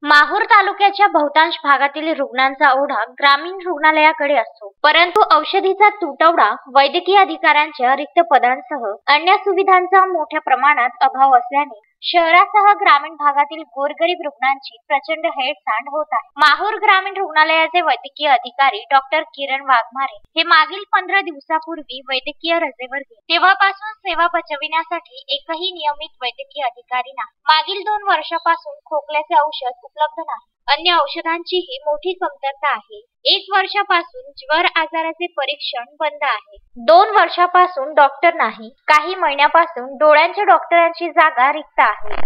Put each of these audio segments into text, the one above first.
माहूर तालुक्याच्या बहुतांश भागातील रुग्णांचा ओढा ग्रामीण रुग्णालयाकडे असतो, परंतु औषधीचा तुटवडा, वैद्यकीय अधिकाऱ्यांच्या रिक्त पदांसह अन्य सुविधांचा मोठ्या प्रमाणात अभाव असल्याने शहरासह ग्रामीण भागातील गोरगरीब रुग्णांची प्रचंड हेळसांड होत आहे। माहूर ग्रामीण रुग्णालयाचे वैद्यकीय अधिकारी डॉक्टर किरण वाघमारे हे मागील 15 दिवसापूर्वी वैद्यकीय रजेवर गेले। तेव्हापासून सेवा बजावण्यासाठी एकही नियमित वैद्यकीय अधिकारी नाही। मागील 2 वर्षापासून खोकल्याचे औषध उपलब्ध नाही। अन्य औषधांचीही मोठी कमतरता आहे। 1 वर्षापासून ज्वर आजाराचे परीक्षण बंद आहे। 2 वर्षापासून डॉक्टर नाही। काही महिन्यापासून डोळ्यांच्या डॉक्टरांची जागा रिक्त आहे।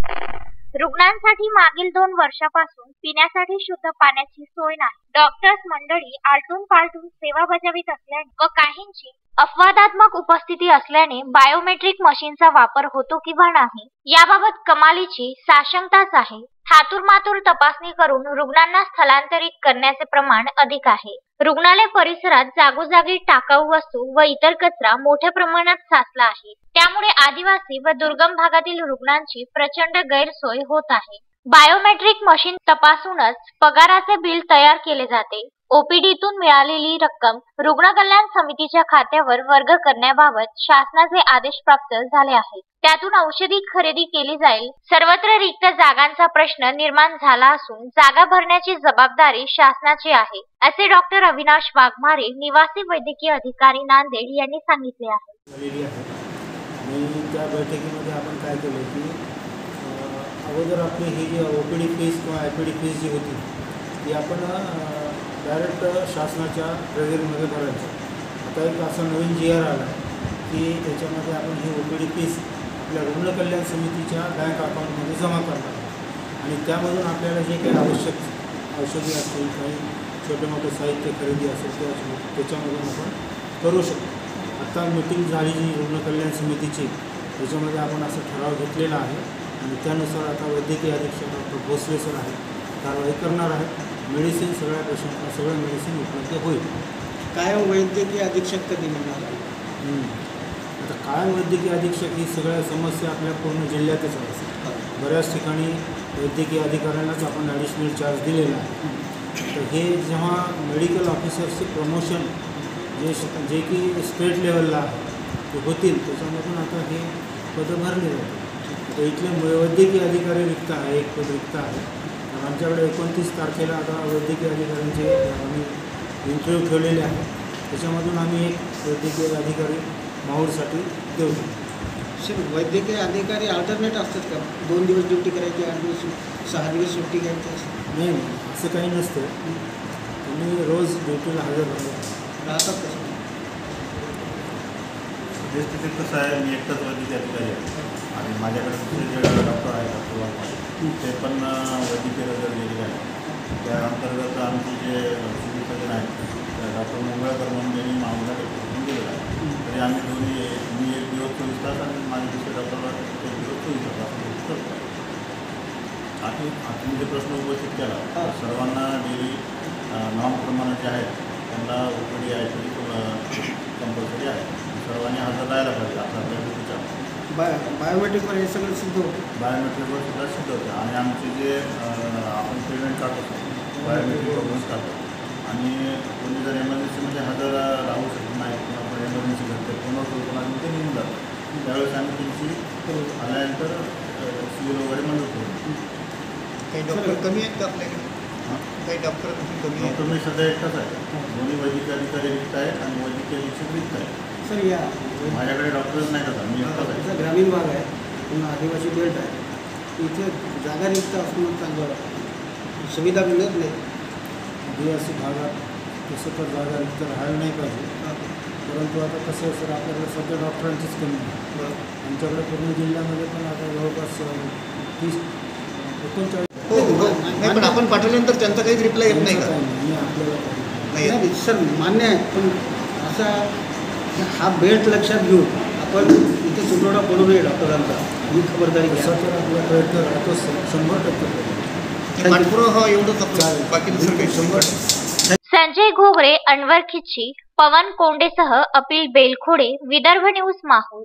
रुग्णांसाठी मागील 2 वर्षापासून पिण्यासाठी शुद्ध पाण्याची सोय नाही। डॉक्टर्स मंडळी आलटून पालटून सेवा बजावित असल्याने व काहींची अपवादात्मक उपस्थिती असल्याने बायोमेट्रिक मशीनचा वापर होतो किंवा नाही याबाबत कमालीची साशंकताच आहे। थातुरमातुर तपासणी करून रुग्णांना स्थलांतरित करण्याचे प्रमाण अधिक आहे। रुग्णालय परिसरात जागोजागी टाकाऊ वस्तू व इतर कचरा मोठ्या प्रमाणात साचला आहे। त्यामुळे आदिवासी व दुर्गम भागातील रुग्णांची प्रचंड गैरसोय होत आहे। बायोमेट्रिक मशीन तपासूनच पगाराचे बिल तयार केले जाते। ओपीडीतून मिळालेली रक्कम रुग्ण कल्याण समितीच्या खात्यावर वर्ग करण्याबाबत शासनाचे आदेश प्राप्त झाले आहेत। त्यातून औषधी खरेदी केली जाईल। सर्वत्र रिक्त जागांचा प्रश्न निर्माण झाला असून जागा भरण्याची जबाबदारी शासनाची आहे, असे डॉक्टर अविनाश वाघमारे, निवासी वैद्यकीय अधिकारी, नांदेड यांनी सांगितले आहे। त्या बैठकीमध्ये आपण काय केलं की अगोदर आपली ही जी ओपीडी फीस किंवा आयपीडी फीस जी होती ती आपण डायरेक्ट शासनाच्या ट्रेझरीमध्ये भरायची। आता एक असा नवीन GR आला की त्याच्यामध्ये आपण ही ओपीडी फीस आपल्या रुग्ण कल्याण समितीच्या बँक अकाउंटमध्ये जमा करणार आणि त्यामधून आपल्याला जे काही आवश्यक औषधी असतील, काही छोटे मोठे साहित्य खरेदी असेल त्याच्यामधून आपण करू शकतो। आता मीटिंग झाली जी रुग्ण कल्याण समितीची, त्याच्यामध्ये आपण असा ठराव घेतलेला आहे आणि त्यानुसार आता वैद्यकीय अधीक्षक डॉक्टर भोसले सर आहे कारवाई करणार आहे। मेडिसिन सगळ्या पेशंटला सगळं मेडिसिन उपलब्ध होईल। कायम वैद्यकीय अधीक्षक कधी मिळणार? आता कायम वैद्यकीय अधीक्षक ही सगळ्या समस्या आपल्या पूर्ण जिल्ह्यातच आहे। बऱ्याच ठिकाणी वैद्यकीय अधिकाऱ्यांनाच आपण ॲडिशनल चार्ज दिलेला आहे। तर हे जेव्हा मेडिकल ऑफिसर्सचे प्रमोशन जे की स्टेट लेवलला ते होतील त्याच्यामधून आता हे पदं भरले जातील। तर इथले वैद्यकीय अधिकारी रिक्त आहे, एक पद रिक्त आहे। आमच्याकडे 29 तारखेला आता वैद्यकीय अधिकाऱ्यांचे आम्ही इंटरव्ह्यू ठेवलेले आहे, त्याच्यामधून आम्ही एक वैद्यकीय अधिकारी माहूरसाठी देऊ। वैद्यकीय अधिकारी अल्टरनेट असतात का? 2 दिवस ड्युटी करायची, 8 दिवस 6 दिवस सुट्टी घ्यायची असं? नाही, असं काही नसतं। तुम्ही रोज ड्युटीला हजर राहतात कसं? परिस्थितीत कसं आहे, मी एकटाच वैद्यकीय अधिकारी आहे आणि माझ्याकडे दुसरे जे डॉक्टर आहेत डॉक्टर ते पण वैद्यकीय रजेवर गेलेले आहेत। त्या अंतर्गत आमचे जे सिव्हिल सर्जन आहेत डॉक्टर मंगळकर म्हणून यांनी माहूरला घेऊन गेलेलं आहे। तरी आम्ही दोन्ही, मी 1 दिवस 24 तास आणि माझे दुसरे डॉक्टर 1 दिवस 24 तास करतो। आता तुम्ही जे प्रश्न उपस्थित केला, सर्वांना डेली नॉर्मप्रमाणे जे आहेत त्यांना ओपीडी आयपीडी कंपल्सरी आहे, सर्वांनी हजर राहायला पाहिजे आपल्या ड्युटीच्या। बायोमेट्रिकवर हे सगळं सिद्ध होतं? बायोमेट्रिकवर सुद्धा सिद्ध होतं आणि आमचे जे आपण पेमेंट काढतो बायोमेट्रिक डॉक्युमेंट्स काढतो आणि कोणी जर एमर्जन्सीमध्ये हजर राहू शकत नाही किंवा आपण एमर्जन्सी घडते कोणाला ते नेऊन जातो, त्यावेळेस आम्ही त्यांची आल्यानंतर सिव्हिल वगैरे मदत होतो। काही डॉक्टर कमी आहेत का आपल्याकडे? काही डॉक्टर कमी आहेत? डॉक्टर मी सध्या एकटाच आहे, दोन्ही वैद्यकीय अधिकारी रिक्त आहेत आणि वैद्यकीय अधीक्षक रिक्त आहेत। सर या माझ्याकडे डॉक्टरच नाही का, मी एकटाच आहे। ग्रामीण भाग आहे, पूर्ण आदिवासी बेल्ट आहे, इथे जागा रिक्त असून चांगलं सुविधा मिळत नाही। आदिवासी भागात तसं तर जागा रिक्त राहायला नाही पाहिजे, परंतु आता कसं आहे सर, आपल्याकडे सध्या डॉक्टरांचीच कमी आहे। आमच्याकडे पूर्ण जिल्ह्यामध्ये पण आता जवळपास 30-39 नाही, पण आपण पाठवल्यानंतर त्यांचा काहीच रिप्लाय येत नाही का? आपल्याला नाही सर, मान्य आहे, पण असा हा बेल्ट लक्षात घेऊन आपण इथे तुटवडा पडू नये डॉक्टरांचा ही खबरदारी घ्या। तर आपला प्रयत्न राहतो 100%। पाठपुरावा एवढंच आपलं, बाकी दुसरं काही 100%। संजय घोगरे, अनवर खिच्ची, पवन कोंडेसह अपिल बेलखोडे, विदर्भ न्यूज, माहूर।